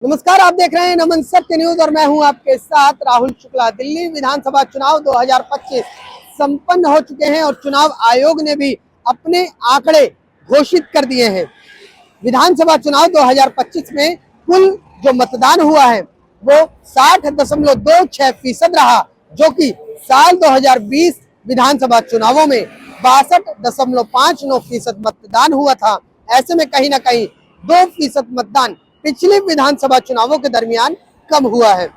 नमस्कार, आप देख रहे हैं नमन सत्य न्यूज और मैं हूं आपके साथ राहुल शुक्ला। दिल्ली विधानसभा चुनाव 2025 संपन्न हो चुके हैं और चुनाव आयोग ने भी अपने आंकड़े घोषित कर दिए हैं। विधानसभा चुनाव 2025 में कुल जो मतदान हुआ है वो 60.26% रहा, जो कि साल 2020 विधानसभा चुनावों में 62.59% मतदान हुआ था। ऐसे में कहीं ना कहीं 2% मतदान पिछले विधानसभा चुनावों के दरमियान कम हुआ है।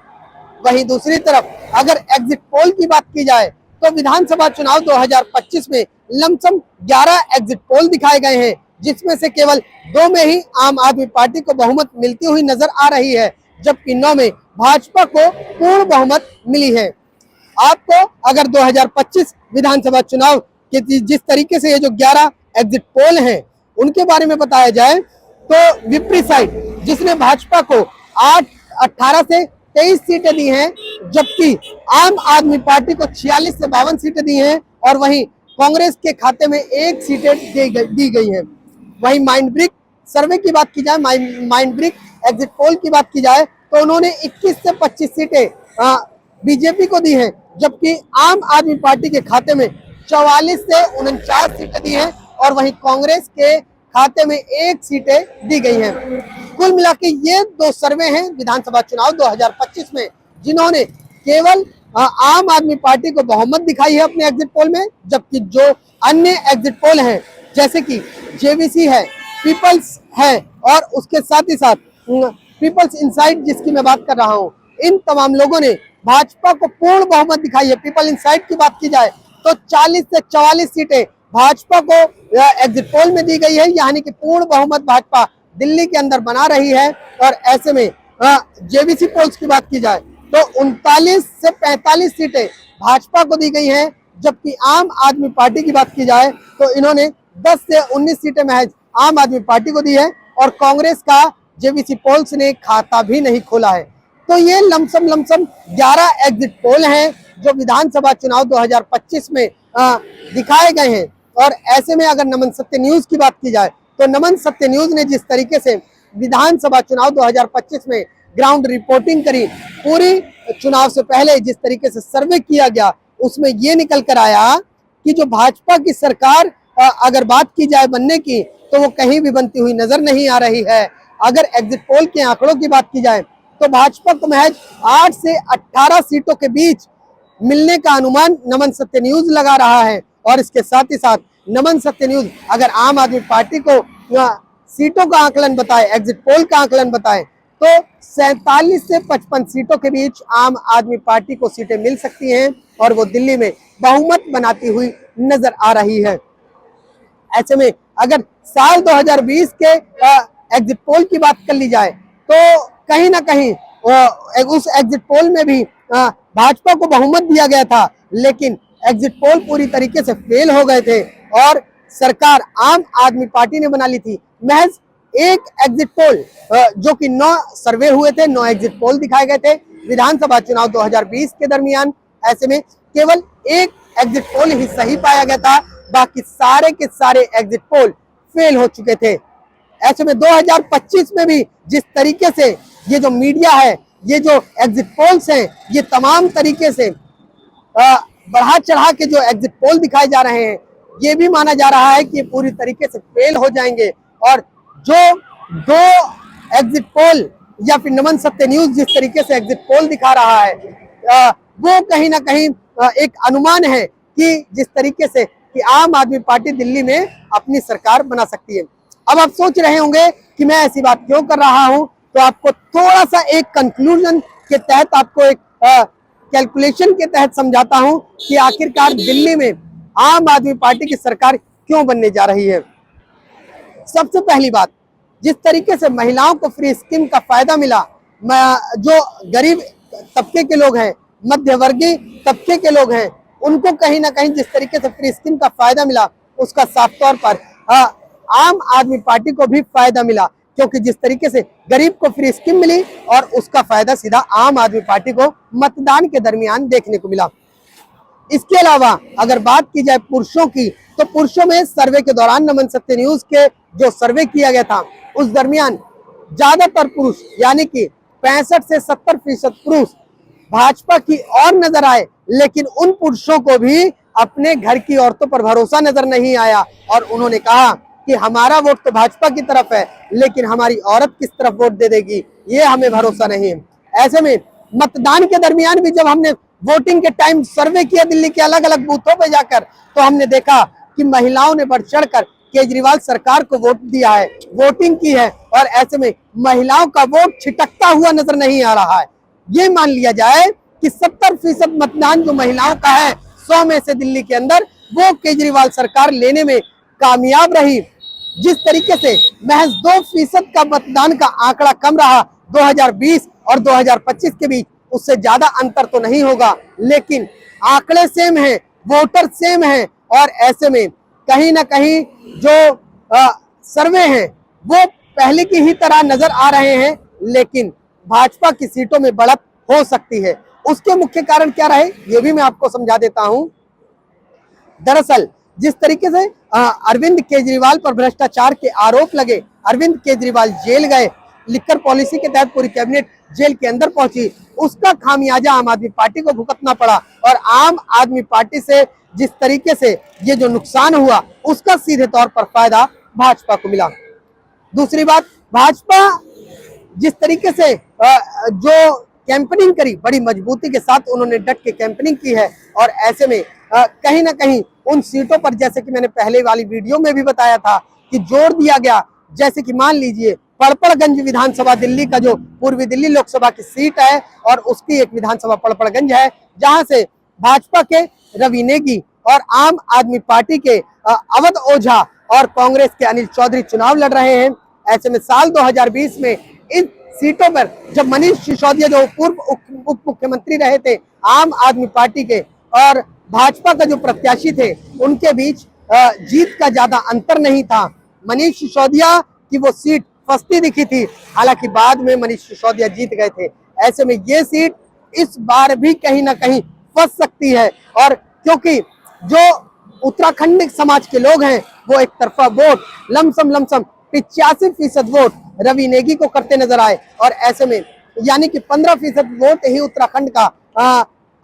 वहीं दूसरी तरफ अगर एग्जिट पोल की बात की जाए तो विधानसभा चुनाव 2025 में लमसम 11 एग्जिट पोल दिखाए गए हैं, जिसमें से केवल 2 में ही आम आदमी पार्टी को बहुमत मिलती हुई नजर आ रही है, जबकि 9 में भाजपा को पूर्ण बहुमत मिली है। आपको अगर 2025 विधानसभा चुनाव के जिस तरीके से ये जो 11 एग्जिट पोल हैं उनके बारे में बताया जाए तो विपरीत साइड जिसने भाजपा को 18 से 23 सीटें दी हैं, जबकि आम आदमी पार्टी को 46 से 52 सीटें दी हैं और वहीं कांग्रेस के खाते में 1 सीटें दी गई हैं। वहीं माइंड ब्रिक सर्वे की बात की जाए, माइंड ब्रिक एग्जिट पोल की बात की जाए तो उन्होंने 21 से 25 सीटें बीजेपी को दी हैं, जबकि आम आदमी पार्टी के खाते में 44 से 49 सीटें दी हैं और वहीं कांग्रेस के खाते में 1 सीटें दी गई हैं। कुल मिला के ये 2 सर्वे हैं विधानसभा चुनाव 2025 में, जिन्होंने केवल आम आदमी पार्टी को बहुमत दिखाई है अपने एग्जिट पोल में, जबकि जो अन्य एग्जिट पोल हैं जैसे कि जेवीसी है, पीपल्स है और उसके साथ ही साथ पीपल्स इनसाइट जिसकी मैं बात कर रहा हूं, इन तमाम लोगों ने भाजपा को पूर्ण बहुमत दिखाई है। पीपल इनसाइट की बात की जाए तो 40 से 44 सीटें भाजपा को एग्जिट पोल में दी गई है, यानी कि पूर्ण बहुमत भाजपा दिल्ली के अंदर बना रही है। और ऐसे में जेवीसी पोल्स की बात की जाए तो 39 से 45 सीटें भाजपा को दी गई हैं, जबकि आम आदमी पार्टी की बात की जाए तो इन्होंने 10 से 19 सीटें महज आम आदमी पार्टी को दी है और कांग्रेस का जेवीसी पोल्स ने खाता भी नहीं खोला है। तो ये लमसम 11 एग्जिट पोल हैं जो विधानसभा चुनाव 2025 में दिखाए गए हैं। और ऐसे में अगर नमन सत्य न्यूज की बात की जाए तो नमन सत्य न्यूज ने जिस तरीके से विधानसभा चुनाव 2025 में ग्राउंड रिपोर्टिंग करी, पूरी चुनाव से पहले जिस तरीके से सर्वे किया गया उसमें ये निकल कर आया कि जो भाजपा की सरकार अगर बात की जाए बनने की तो वो कहीं भी बनती हुई नजर नहीं आ रही है। अगर एग्जिट पोल के आंकड़ों की बात की जाए तो भाजपा को महज 8 से 18 सीटों के बीच मिलने का अनुमान नमन सत्य न्यूज लगा रहा है। और इसके साथ ही साथ नमन सत्य न्यूज अगर आम आदमी पार्टी को सीटों का आकलन बताए, एग्जिट पोल का आकलन बताए तो 47 से 55 सीटों के बीच आम आदमी पार्टी को सीटें मिल सकती हैं और वो दिल्ली में बहुमत बनाती हुई नजर आ रही है। ऐसे में अगर साल 2020 के एग्जिट पोल की बात कर ली जाए तो कहीं ना कहीं उस एग्जिट पोल में भी भाजपा को बहुमत दिया गया था, लेकिन एग्जिट पोल पूरी तरीके से फेल हो गए थे और सरकार आम आदमी पार्टी ने बना ली थी। महज एक एग्जिट पोल जो कि 9 सर्वे हुए थे, 9 एग्जिट पोल दिखाए गए थे विधानसभा चुनाव 2020 के दरमियान। ऐसे में केवल एक एग्जिट पोल ही सही पाया गया था, बाकी सारे के सारे एग्जिट पोल फेल हो चुके थे। ऐसे में 2025 में भी जिस तरीके से ये जो मीडिया है, ये जो एग्जिट पोल्स हैं, ये तमाम तरीके से बढ़ा चढ़ा के जो एग्जिट पोल दिखाए जा रहे हैं, ये भी माना जा रहा है कि ये पूरी तरीके से फेल हो जाएंगे। और जो 2 एग्जिट पोल या फिर नमन सत्य न्यूज जिस तरीके से एग्जिट पोल दिखा रहा है वो कहीं ना कहीं एक अनुमान है कि जिस तरीके से कि आम आदमी पार्टी दिल्ली में अपनी सरकार बना सकती है। अब आप सोच रहे होंगे कि मैं ऐसी बात क्यों कर रहा हूं, तो आपको थोड़ा सा एक कंक्लूजन के तहत, आपको एक कैलकुलेशन के तहत समझाता हूं कि आखिरकार दिल्ली में आम आदमी पार्टी की सरकार क्यों बनने जा रही है। सबसे पहली बात, जिस तरीके से महिलाओं को फ्री स्कीम का फायदा मिला, जो गरीब तबके के लोग हैं, मध्यवर्गीय तबके के लोग हैं, उनको कहीं ना कहीं जिस तरीके से फ्री स्कीम का फायदा मिला उसका साफ तौर पर आम आदमी पार्टी को भी फायदा मिला, क्योंकि जिस तरीके से गरीब को फ्री स्कीम मिली और उसका फायदा सीधा आम आदमी पार्टी को मतदान के दरमियान देखने को मिला। इसके अलावा अगर बात की जाए पुरुषों की, तो पुरुषों में सर्वे के दौरान नमन सत्य न्यूज के जो सर्वे किया गया था उस दरमियान ज्यादातर पुरुष यानी कि 65 से 70% पुरुष भाजपा की ओर नजर आए, लेकिन उन पुरुषों को भी अपने घर की औरतों पर भरोसा नजर नहीं आया और उन्होंने कहा कि हमारा वोट तो भाजपा की तरफ है, लेकिन हमारी औरत किस तरफ वोट दे देगी ये हमें भरोसा नहीं है। ऐसे में मतदान के दरमियान भी जब हमने वोटिंग के टाइम सर्वे किया दिल्ली के अलग अलग बूथों पे जाकर, तो हमने देखा कि महिलाओं ने बढ़ चढ़कर केजरीवाल सरकार को वोट दिया है, वोटिंग की है, और ऐसे में महिलाओं का वोट छिटकता हुआ नजर नहीं आ रहा है। ये मान लिया जाए कि 70% मतदान जो महिलाओं का है 100 में से दिल्ली के अंदर, वो केजरीवाल सरकार लेने में कामयाब रही। जिस तरीके से महज 2% का मतदान का आंकड़ा कम रहा 2020 और 2025 के बीच, उससे ज्यादा अंतर तो नहीं होगा, लेकिन आंकड़े सेम हैं, वोटर सेम हैं, और ऐसे में कहीं ना कहीं जो सर्वे हैं वो पहले की ही तरह नजर आ रहे हैं, लेकिन भाजपा की सीटों में बढ़त हो सकती है। उसके मुख्य कारण क्या रहे ये भी मैं आपको समझा देता हूं। दरअसल जिस तरीके से अरविंद केजरीवाल पर भ्रष्टाचार के आरोप लगे, अरविंद केजरीवाल जेल गए, लिकर पॉलिसी के तहत पूरी कैबिनेट जेल के अंदर पहुंची, उसका खामियाजा आम आदमी पार्टी को भुगतना पड़ा, और आम आदमी पार्टी से जिस तरीके से ये जो नुकसान हुआ उसका सीधे तौर पर फायदा भाजपा को मिला। दूसरी बात, भाजपा जिस तरीके से जो कैंपेनिंग करी, बड़ी मजबूती के साथ उन्होंने डट के कैंपेनिंग की है, और ऐसे में कहीं ना कहीं उन सीटों पर, जैसे कि मैंने पहले वाली वीडियो में भी बताया था कि जोर दिया गया, जैसे कि मान लीजिए पड़पड़गंज विधानसभा दिल्ली का जो पूर्वी दिल्ली लोकसभा की सीट है, और उसकी एक विधानसभा पड़पड़गंज है, जहां से भाजपा के रवि नेगी और आम आदमी पार्टी के अवध ओझा और कांग्रेस के अनिल चौधरी चुनाव लड़ रहे हैं। ऐसे में साल 2020 में इन सीटों पर जब मनीष सिसोदिया जो पूर्व उप मुख्यमंत्री रहे थे आम आदमी पार्टी के, और भाजपा का जो प्रत्याशी थे, उनके बीच जीत का ज्यादा अंतर नहीं था। मनीष सिसोदिया की वो सीट फंसती दिखी थी, हालांकि बाद में मनीष सिसोदिया जीत गए थे। ऐसे में ये सीट इस बार भी कहीं ना कहीं फंस सकती है, और क्योंकि जो उत्तराखंड समाज के लोग हैं वो एक तरफा vote lump sum 85% vote Ravi Negi को करते नजर आए, और ऐसे में यानी कि 15% वोट ही उत्तराखंड का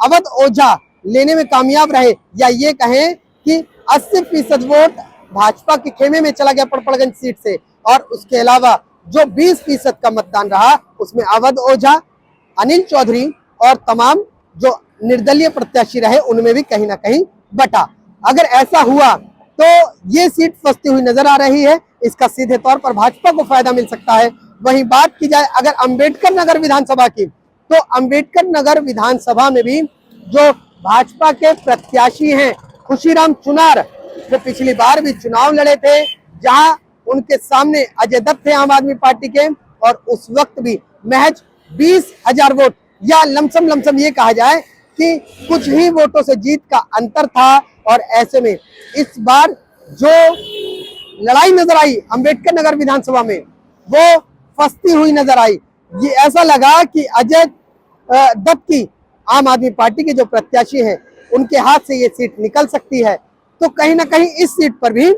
अवध ओझा लेने में कामयाब रहे, या ये कहें कि 80% वोट भाजपा के खेमे में चला गया पड़पड़गंज सीट से, और उसके अलावा जो 20% का मतदान रहा उसमें अवध ओझा, अनिल चौधरी और तमाम जो निर्दलीय प्रत्याशी रहे उनमें भी कहीं ना कहीं बटा। अगर ऐसा हुआ तो ये सीट फंसती हुई नजर आ रही है, इसका सीधे तौर पर भाजपा को फायदा मिल सकता है। वहीं बात की जाए अगर अंबेडकर नगर विधानसभा की, तो अंबेडकर नगर विधानसभा में भी जो भाजपा के प्रत्याशी हैं खुशीराम चुनार, वो पिछली बार भी चुनाव लड़े थे, जहां उनके सामने अजय दत्त थे आम आदमी पार्टी के, और उस वक्त भी महज 20,000 वोट, या लमसम ये कहा जाए कि कुछ ही वोटों से जीत का अंतर था। और ऐसे में इस बार जो लड़ाई नजर आई अंबेडकर नगर विधानसभा में, वो फंसती हुई नजर आई। ये ऐसा लगा कि अजय दत्त की आम आदमी पार्टी के जो प्रत्याशी हैं उनके हाथ से ये सीट निकल सकती है, तो कहीं ना कहीं इस सीट पर भी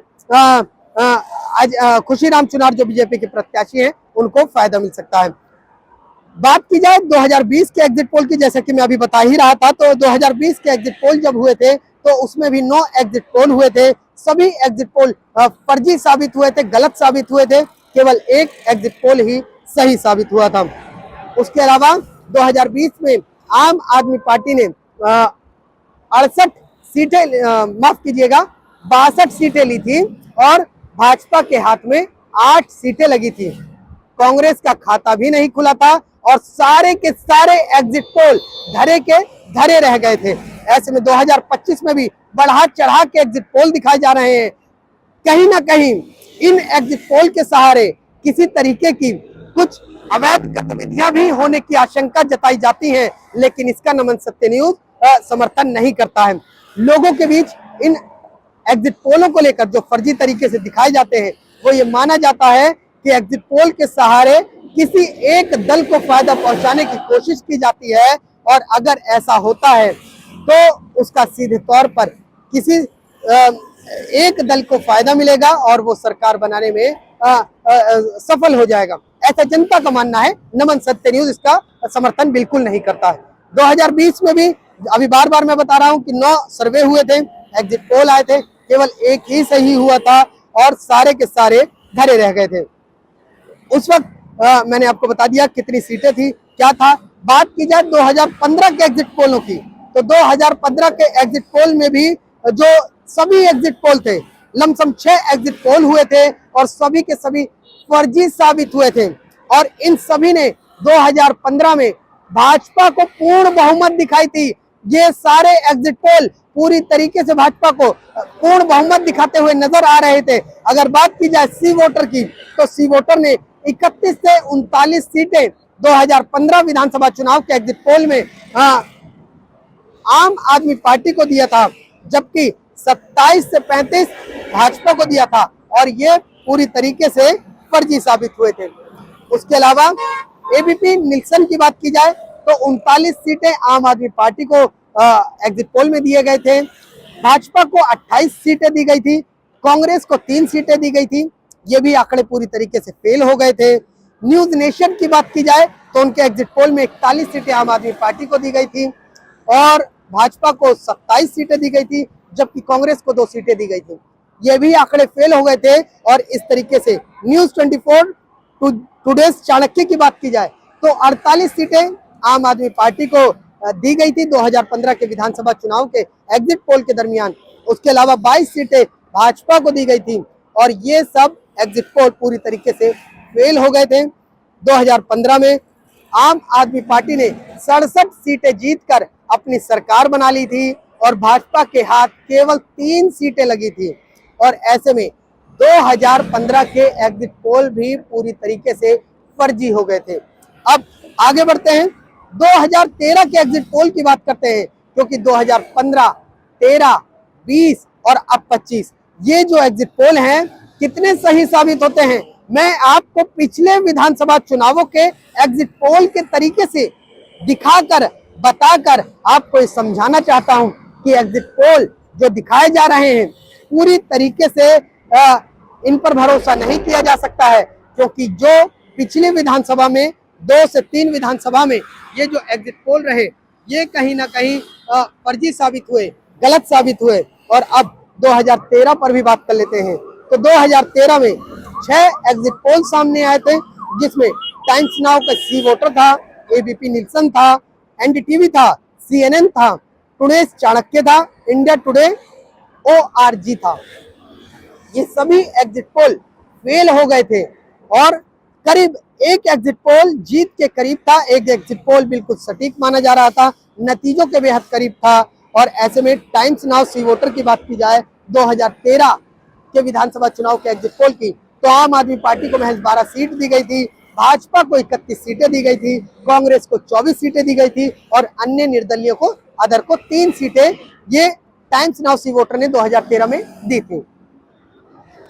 खुशीराम चुनार जो बीजेपी के प्रत्याशी हैं उनको फायदा मिल सकता है। बात की जाए 2020 के एग्जिट पोल की, जैसे कि मैं अभी बता ही रहा था, तो 2020 के एग्जिट पोल जब हुए थे तो उसमें भी 9 एग्जिट पोल हुए थे। सभी एग्जिट पोल फर्जी साबित हुए थे, गलत साबित हुए थे, केवल एक एग्जिट पोल ही सही साबित हुआ था। उसके अलावा 2020 में आम आदमी पार्टी ने 68 सीटें, माफ कीजिएगा 62 सीटें ली थी, और भाजपा के हाथ में 8 सीटें लगी थी। कांग्रेस का खाता भी नहीं खुला था, और सारे के सारे एग्जिट पोल धरे के धरे रह गए थे। ऐसे में 2025 में भी बढ़ा चढ़ा के एग्जिट पोल दिखाए जा रहे हैं। कहीं ना कहीं इन एग्जिट पोल के सहारे किसी तरीके की कुछ अवैध गतिविधियां भी होने की आशंका जताई जाती है, लेकिन इसका नमन सत्य न्यूज समर्थन नहीं करता है। लोगों के बीच इन एग्जिट पोलों को लेकर जो फर्जी तरीके से दिखाए जाते हैं, वो ये माना जाता है कि एग्जिट पोल के सहारे किसी एक दल को फायदा पहुंचाने की कोशिश की जाती है, और अगर ऐसा होता है तो उसका सीधे तौर पर किसी एक दल को फायदा मिलेगा और वो सरकार बनाने में सफल हो जाएगा। ऐसा जनता का मानना है। नमन सत्य न्यूज इसका समर्थन बिल्कुल नहीं करता है। 2020 में भी अभी बार बार मैं बता रहा हूं कि 9 सर्वे हुए थे, एग्जिट पोल आए थे, केवल एक ही सही हुआ था और सारे के सारे धरे रह गए थे। उस वक्त मैंने आपको बता दिया कितनी सीटें थी, क्या था। बात की जाए 2015 के एग्जिट पोलों की, तो 2015 के एग्जिट पोल में भी जो सभी एग्जिट पोल थे, लमसम 6 एग्जिट पोल हुए थे और सभी के सभी फर्जी साबित हुए थे। और इन सभी ने 2015 में भाजपा को पूर्ण बहुमत दिखाई थी। ये सारे एग्जिट पोल पूरी तरीके से भाजपा को पूर्ण बहुमत दिखाते हुए नजर आ रहे थे। अगर बात की जाए सी वोटर की, तो सी वोटर ने 31 से 39 सीटें 2015 विधानसभा चुनाव के एग्जिट पोल में आम आदमी पार्टी को दिया था, जबकि 27 से 35 भाजपा को दिया था और ये पूरी तरीके से फर्जी साबित हुए थे। उसके अलावा एबीपी निल्सन की बात की जाए तो 39 सीटें आम आदमी पार्टी को एग्जिट पोल में दिए गए थे, भाजपा को 28 सीटें दी गई थी, कांग्रेस को 3 सीटें दी गई थी। ये भी आंकड़े पूरी तरीके से फेल हो गए थे। न्यूज नेशन की बात की जाए तो उनके एग्जिट पोल में 41 सीटें आम आदमी पार्टी को दी गई थी और भाजपा को 27 सीटें दी गई थी, जबकि कांग्रेस को 2 सीटें दी गई थी। ये भी आंकड़े फेल हो गए थे। और इस तरीके से न्यूज 24 टुडेज चाणक्य की बात की जाए तो 48 सीटें आम आदमी पार्टी को दी गई थी 2015 के विधानसभा चुनाव के एग्जिट पोल के दरमियान। उसके अलावा 22 सीटें भाजपा को दी गई थी और ये सब एग्जिट पोल पूरी तरीके से फेल हो गए थे। 2015 में आम आदमी पार्टी ने 67 सीटें जीतकर अपनी सरकार बना ली थी और भाजपा के हाथ केवल 3 सीटें लगी थी। और ऐसे में 2015 के एग्जिट पोल भी पूरी तरीके से फर्जी हो गए थे। अब आगे बढ़ते हैं, 2013 के एग्जिट पोल की बात करते हैं, क्योंकि 2015, 13, 20 और अब 25 ये जो एग्जिट पोल हैं कितने सही साबित होते हैं। मैं आपको पिछले विधानसभा चुनावों के एग्जिट पोल के तरीके से दिखाकर बताकर आपको समझाना चाहता हूं कि एग्जिट पोल जो दिखाए जा रहे हैं पूरी तरीके से इन पर भरोसा नहीं किया जा सकता है, क्योंकि जो पिछली विधानसभा में 2 से 3 विधानसभा में ये जो एग्जिट पोल रहे ये कहीं ना कहीं फर्जी साबित हुए, गलत साबित हुए। और अब 2013 पर भी बात कर लेते हैं तो 2013 में 6 एग्जिट पोल सामने आए थे, जिसमें टाइम्स नाउ का सी वोटर था, एबीपी निल्सन था, एनडीटीवी था, सीएनएन था, टुडेज चाणक्य था, इंडिया टुडे ORG था। ये सभी एग्जिट पोल फेल हो गए थे और करीब एक एग्जिट पोल जीत के करीब था, एक एग्जिट पोल बिल्कुल सटीक माना जा रहा था, नतीजों के बेहद करीब था। और ऐसे में टाइम्स नाउ सी वोटर की बात की जाए 2013 के विधानसभा चुनाव के एग्जिट पोल की, तो आम आदमी पार्टी को महज 12 सीट दी गई थी, भाजपा को 31 सीटें दी गई थी, कांग्रेस को 24 सीटें दी गई थी और अन्य निर्दलीय को अदर को 3 सीटें ये टाइम्स नाउ सी वोटर ने 2013 में दी थी।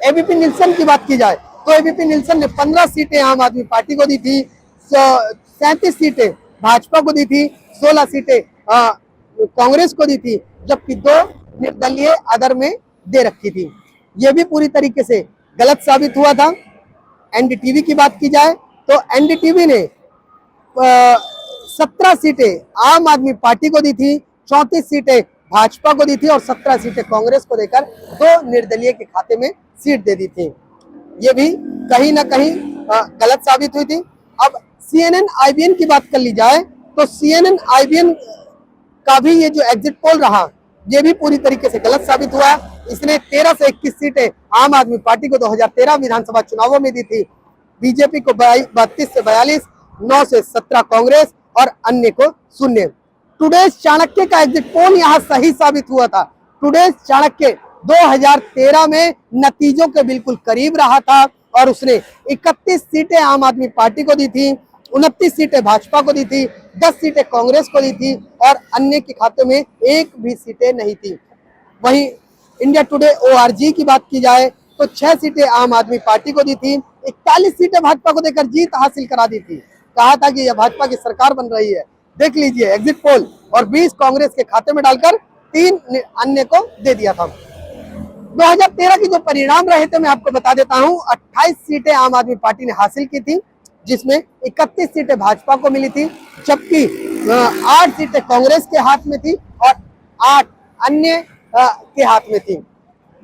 एबीपी निल्सन की बात की जाए तो एबीपी निल्सन ने 15 सीटें आम आदमी पार्टी को दी थी, 37 सीटें भाजपा को दी थी, 16 सीटें कांग्रेस को दी थी, जबकि 2 निर्दलीय अदर में दे रखी थी। यह भी पूरी तरीके से गलत साबित हुआ था। एनडीटीवी की बात की जाए तो एनडीटीवी ने 17 सीटें आम आदमी पार्टी को दी थी, 34 सीटें भाजपा को दी थी और 17 सीटें कांग्रेस को देकर 2 निर्दलीय के खाते में सीट दे दी थी। ये भी कहीं ना कहीं गलत साबित हुई थी। अब CNN IBN की बात कर ली जाए तो CNN IBN का भी ये जो एग्जिट पोल रहा ये भी पूरी तरीके से गलत साबित हुआ। इसने 13 से 21 सीटें आम आदमी पार्टी को 2013 विधानसभा चुनावों में दी थी, बीजेपी को 32 से 42, 9 से 17 कांग्रेस और अन्य को 0। टुडेज चाणक्य का एग्जिट पोल यहाँ सही साबित हुआ था। टुडेज चाणक्य 2013 में नतीजों के बिल्कुल करीब रहा था और उसने 31 सीटें आम आदमी पार्टी को दी थी, 29 सीटें भाजपा को दी थी, 10 सीटें कांग्रेस को दी थी और अन्य के खाते में एक भी सीटें नहीं थी। वहीं इंडिया टुडे ORG की बात की जाए तो 6 सीटें आम आदमी पार्टी को दी थी, 41 सीटें भाजपा को देकर जीत हासिल करा दी थी। कहा था कि यह भाजपा की सरकार बन रही है। देख लीजिए एग्जिट पोल, और 20 कांग्रेस के खाते में डालकर 3 अन्य को दे दिया था। 2013 के जो परिणाम रहे थे मैं आपको बता देता हूं। 28 सीटें आम आदमी पार्टी ने हासिल की थी, जिसमें 31 सीटें भाजपा को मिली थी, जबकि 8 सीटें कांग्रेस के हाथ में थी और 8 अन्य के हाथ में थी।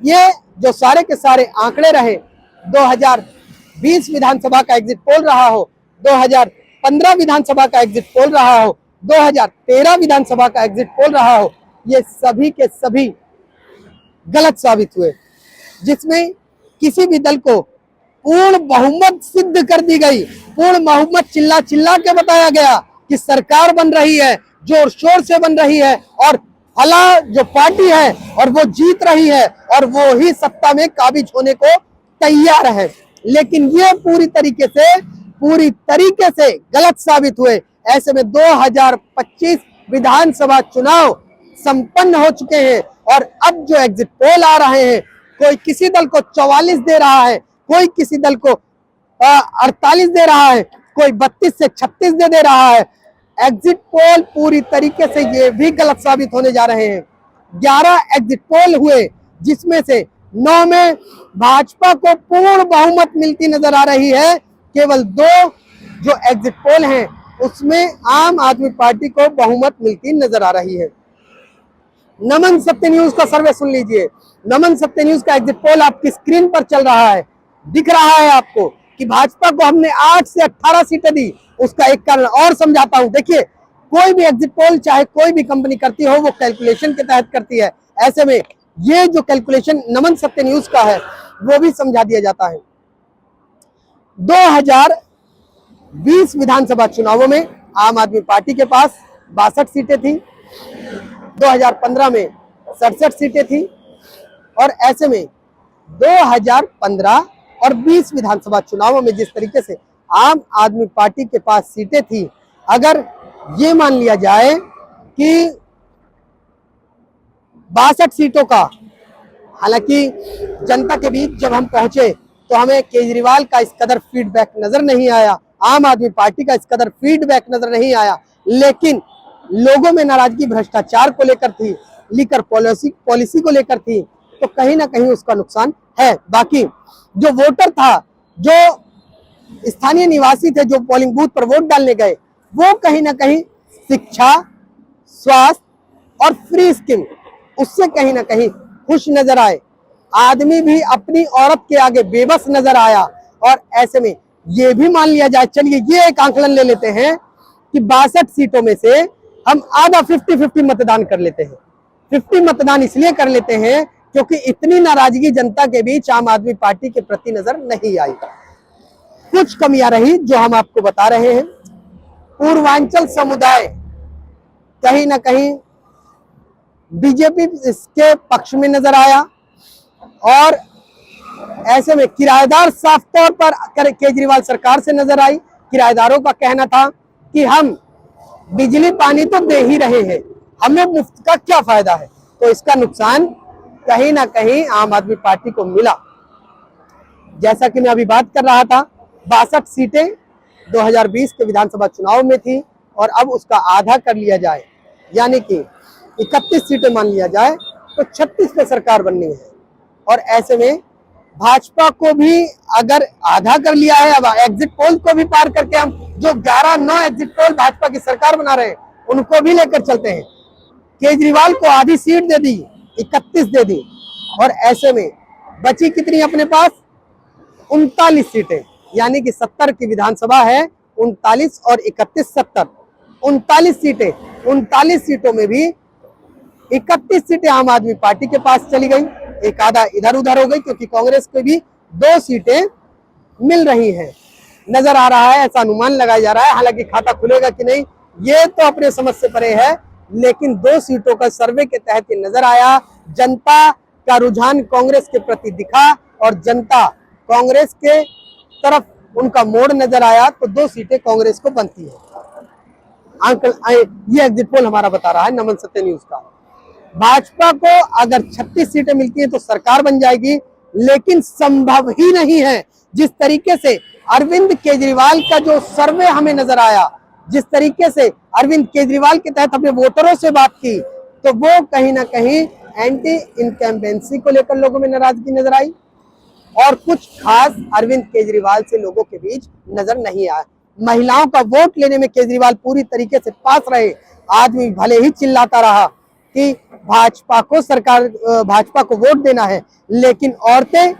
ये जो सारे के सारे आंकड़े रहे, 2020 विधानसभा का एग्जिट पोल रहा हो, 2015 विधानसभा का एग्जिट पोल रहा हो, 2013 विधानसभा का एग्जिट पोल रहा हो, ये सभी के सभी गलत साबित हुए, जिसमें किसी भी दल को पूर्ण बहुमत सिद्ध कर दी गई। पूर्ण बहुमत चिल्ला चिल्ला के बताया गया कि सरकार बन रही है, जोर शोर से बन रही है और फला जो पार्टी है और वो जीत रही है और वो ही सत्ता में काबिज होने को तैयार है। लेकिन ये पूरी तरीके से गलत साबित हुए। ऐसे में 2025 विधानसभा चुनाव संपन्न हो चुके हैं और अब जो एग्जिट पोल आ रहे हैं, कोई किसी दल को 44 दे रहा है, कोई किसी दल को 48 दे रहा है, कोई 32 से 36 दे रहा है। एग्जिट पोल पूरी तरीके से ये भी गलत साबित होने जा रहे हैं। 11 एग्जिट पोल हुए, जिसमें से 9 में भाजपा को पूर्ण बहुमत मिलती नजर आ रही है। केवल 2 जो एग्जिट पोल हैं उसमें आम आदमी पार्टी को बहुमत मिलती नजर आ रही है। नमन सत्य न्यूज का सर्वे सुन लीजिए। नमन सत्य न्यूज का एग्जिट पोल आपकी स्क्रीन पर चल रहा है, दिख रहा है आपको कि भाजपा को हमने 8 से 18 सीटें दी। उसका एक कारण और समझाता हूं। देखिए, कोई भी एग्जिट पोल चाहे कोई भी कंपनी करती हो, वो कैलकुलेशन के तहत करती है। ऐसे में ये जो कैलकुलेशन नमन सत्य न्यूज का है वो भी समझा दिया जाता है। 2020 विधानसभा चुनावों में आम आदमी पार्टी के पास 62 सीटें थी, 2015 में 67 सीटें थी और ऐसे में 2015 और 20 विधानसभा चुनावों में जिस तरीके से आम आदमी पार्टी के पास सीटें थी, अगर ये मान लिया जाए कि 62 सीटों का, हालांकि जनता के बीच जब हम पहुंचे तो हमें केजरीवाल का इस कदर फीडबैक नजर नहीं आया, आम आदमी पार्टी का इस कदर फीडबैक नजर नहीं आया, लेकिन लोगों में नाराजगी भ्रष्टाचार को लेकर थी, लीकर पॉलिसी को लेकर थी, तो कहीं ना कहीं उसका नुकसान है। बाकी जो वोटर था, जो स्थानीय निवासी थे, जो पोलिंग बूथ पर वोट डालने गए, वो कहीं ना कहीं शिक्षा, स्वास्थ्य और फ्री स्कीम उससे कहीं ना कहीं खुश नजर आए। आदमी भी अपनी औरत के आगे बेबस नजर आया। और ऐसे में ये भी मान लिया जाए, चलिए ये एक आंकलन ले लेते हैं कि 62 सीटों में से हम आधा 50-50 मतदान कर लेते हैं। 50 मतदान इसलिए कर लेते हैं क्योंकि इतनी नाराजगी जनता के बीच आम आदमी पार्टी के प्रति नजर नहीं आई। कुछ कमियां रही जो हम आपको बता रहे हैं। पूर्वांचल समुदाय कहीं ना कहीं बीजेपी इसके पक्ष में नजर आया और ऐसे में किराएदार साफ तौर पर केजरीवाल सरकार से नजर आई। किराएदारों का कहना था कि हम बिजली पानी तो दे ही रहे हैं, हमें मुफ्त का क्या फायदा है। तो इसका नुकसान कहीं ना कहीं आम आदमी पार्टी को मिला। जैसा कि मैं अभी बात कर रहा था, 62 सीटें 2020 के विधानसभा चुनाव में थी और अब उसका आधा कर लिया जाए, यानी कि 31 सीटें मान लिया जाए तो 36 पे सरकार बननी है। और ऐसे में भाजपा को भी अगर आधा कर लिया है, अब एग्जिट पोल को भी पार करके हम जो 11-9 एग्जिट पोल भाजपा की सरकार बना रहे हैं उनको भी लेकर चलते हैं। केजरीवाल को आधी सीट दे दी, 31 दे दी और ऐसे में बची कितनी अपने पास? 39 सीटें, यानी कि 70 की विधानसभा है, 39 और 31 70, 39 सीटें। 39 सीटों में भी 31 सीटें आम आदमी पार्टी के पास चली गई, एक आधा इधर उधर हो गई क्योंकि कांग्रेस को भी 2 सीटें मिल रही हैं। नजर आ रहा है, ऐसा अनुमान लगाया जा रहा है, हालांकि खाता खुलेगा कि नहीं ये तो अपने समझ से परे है, लेकिन 2 सीटों का सर्वे के तहत ये नजर आया। जनता का रुझान कांग्रेस के प्रति दिखा और जनता कांग्रेस के तरफ उनका मोड़ नजर आया, तो 2 सीटें कांग्रेस को बनती है। अंकल ये एग्जिट पोल हमारा बता रहा है नमन सत्य न्यूज का। भाजपा को अगर 36 सीटें मिलती हैं तो सरकार बन जाएगी, लेकिन संभव ही नहीं है। जिस तरीके से अरविंद केजरीवाल का जो सर्वे हमें नजर आया, जिस तरीके से अरविंद केजरीवाल के तहत हमने वोटरों से बात की, तो वो कहीं ना कहीं एंटी इनकम्बेंसी को लेकर लोगों में नाराजगी नजर आई और कुछ खास अरविंद केजरीवाल से लोगों के बीच नजर नहीं आया। महिलाओं का वोट लेने में केजरीवाल पूरी तरीके से पास रहे। आदमी भले ही चिल्लाता रहा कि भाजपा को वोट देना है, लेकिन औरतें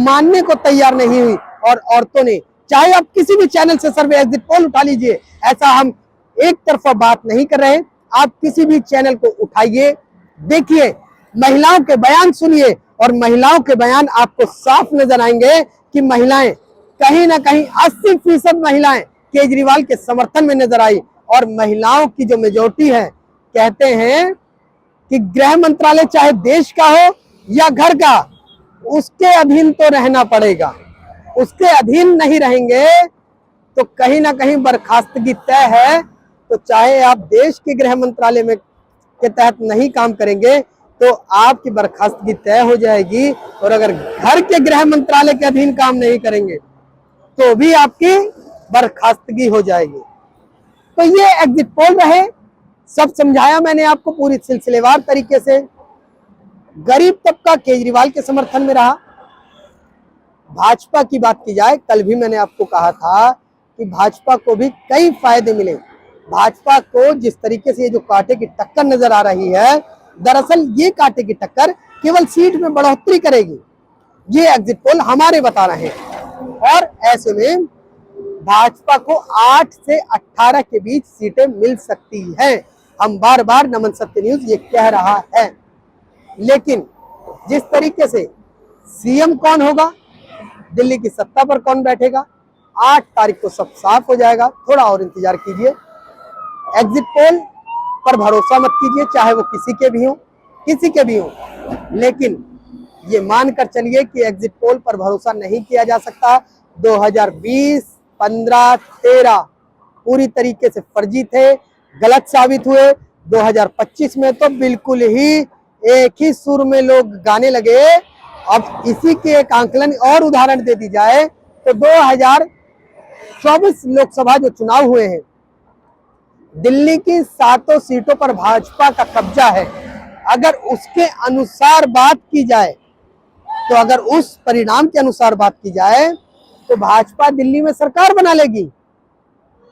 मानने को तैयार नहीं हुई। और औरतों ने, चाहे आप किसी भी चैनल से सर्वे एग्जिट पोल उठा लीजिए, ऐसा हम एक तरफा बात नहीं कर रहे हैं, आप किसी भी चैनल को उठाइए, देखिए, महिलाओं के बयान सुनिए और महिलाओं के बयान आपको साफ नजर आएंगे कि महिलाएं कहीं ना कहीं 80% महिलाएं केजरीवाल के समर्थन में नजर आई। और महिलाओं की जो मेजोरिटी है, कहते हैं कि गृह मंत्रालय चाहे देश का हो या घर का, उसके अधीन तो रहना पड़ेगा। उसके अधीन नहीं रहेंगे तो कहीं ना कहीं बर्खास्तगी तय है। तो चाहे आप देश के गृह मंत्रालय में के तहत नहीं काम करेंगे तो आपकी बर्खास्तगी तय हो जाएगी, और अगर घर के गृह मंत्रालय के अधीन काम नहीं करेंगे तो भी आपकी बर्खास्तगी हो जाएगी। तो ये एग्जिट पोल रहे, सब समझाया मैंने आपको पूरी सिलसिलेवार तरीके से। गरीब तबका केजरीवाल के समर्थन में रहा। भाजपा की बात की जाए, कल भी मैंने आपको कहा था कि भाजपा को भी कई फायदे मिले। भाजपा को जिस तरीके से ये जो कांटे की टक्कर नजर आ रही है, दरअसल ये कांटे की टक्कर केवल सीट में बढ़ोतरी करेगी, ये एग्जिट पोल हमारे बता रहे हैं। और ऐसे में भाजपा को 8 से 18 के बीच सीटें मिल सकती हैं। हम बार बार नमन सत्य न्यूज ये कह रहा है। लेकिन जिस तरीके से सीएम कौन होगा, दिल्ली की सत्ता पर कौन बैठेगा, 8 तारीख को सब साफ हो जाएगा। थोड़ा और इंतजार कीजिए। एग्जिट पोल पर भरोसा मत कीजिए, चाहे वो किसी के भी हो, लेकिन ये मानकर चलिए कि एग्जिट पोल पर भरोसा नहीं किया जा सकता। 2020, 15, 13 पूरी तरीके से फर्जी थे, गलत साबित हुए। 2025 में तो बिल्कुल ही एक ही सुर में लोग गाने लगे। अब इसी के एक आंकलन और उदाहरण दे दी जाए तो 2024 लोकसभा जो चुनाव हुए हैं, दिल्ली की 7 सीटों पर भाजपा का कब्जा है। अगर उसके अनुसार बात की जाए, तो अगर उस परिणाम के अनुसार बात की जाए तो भाजपा दिल्ली में सरकार बना लेगी।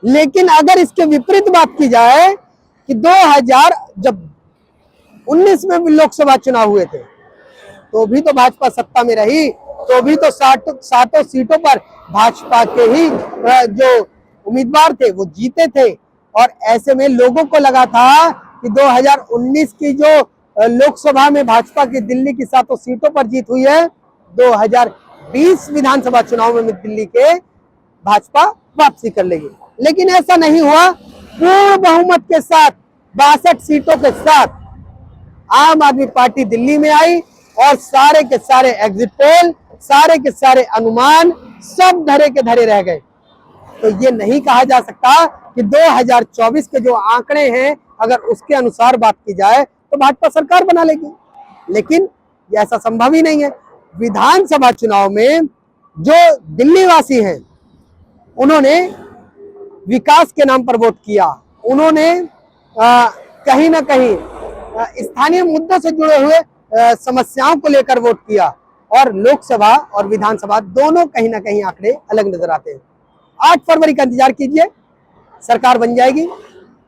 लेकिन अगर इसके विपरीत बात की जाए कि 2019 में भी लोकसभा चुनाव हुए थे, तो भी तो भाजपा सत्ता में रही, तो भी तो 7 सीटों पर भाजपा के ही जो उम्मीदवार थे वो जीते थे। और ऐसे में लोगों को लगा था कि 2019 की जो लोकसभा में भाजपा की दिल्ली की 7 सीटों पर जीत हुई है, 2020 विधानसभा चुनाव में दिल्ली के भाजपा वापसी कर लेगी। लेकिन ऐसा नहीं हुआ। पूर्ण बहुमत के साथ 62 सीटों के साथ आम आदमी पार्टी दिल्ली में आई और सारे के सारे एग्जिट पोल, सारे के सारे अनुमान सब धरे के धरे रह गए। तो ये नहीं कहा जा सकता कि 2024 के जो आंकड़े हैं, अगर उसके अनुसार बात की जाए तो भाजपा सरकार बना लेगी। लेकिन ये ऐसा संभव ही नहीं है। विधानसभा चुनाव में जो दिल्ली वासी हैं, उन्होंने विकास के नाम पर वोट किया। उन्होंने कहीं ना कहीं स्थानीय मुद्दों से जुड़े हुए समस्याओं को लेकर वोट किया। और लोकसभा और विधानसभा दोनों कहीं ना कहीं आंकड़े अलग नजर आते हैं। 8 फरवरी का इंतजार कीजिए, सरकार बन जाएगी।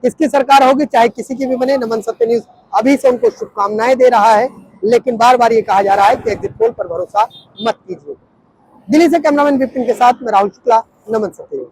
किसकी सरकार होगी, चाहे किसी की भी बने, नमन सत्य न्यूज अभी से उनको शुभकामनाएं दे रहा है। लेकिन बार बार ये कहा जा रहा है कि एग्जिट पोल पर भरोसा मत कीजिए। दिल्ली से कैमरामैन विपिन के साथ मैं राहुल शुक्ला, नमन सत्य न्यूज।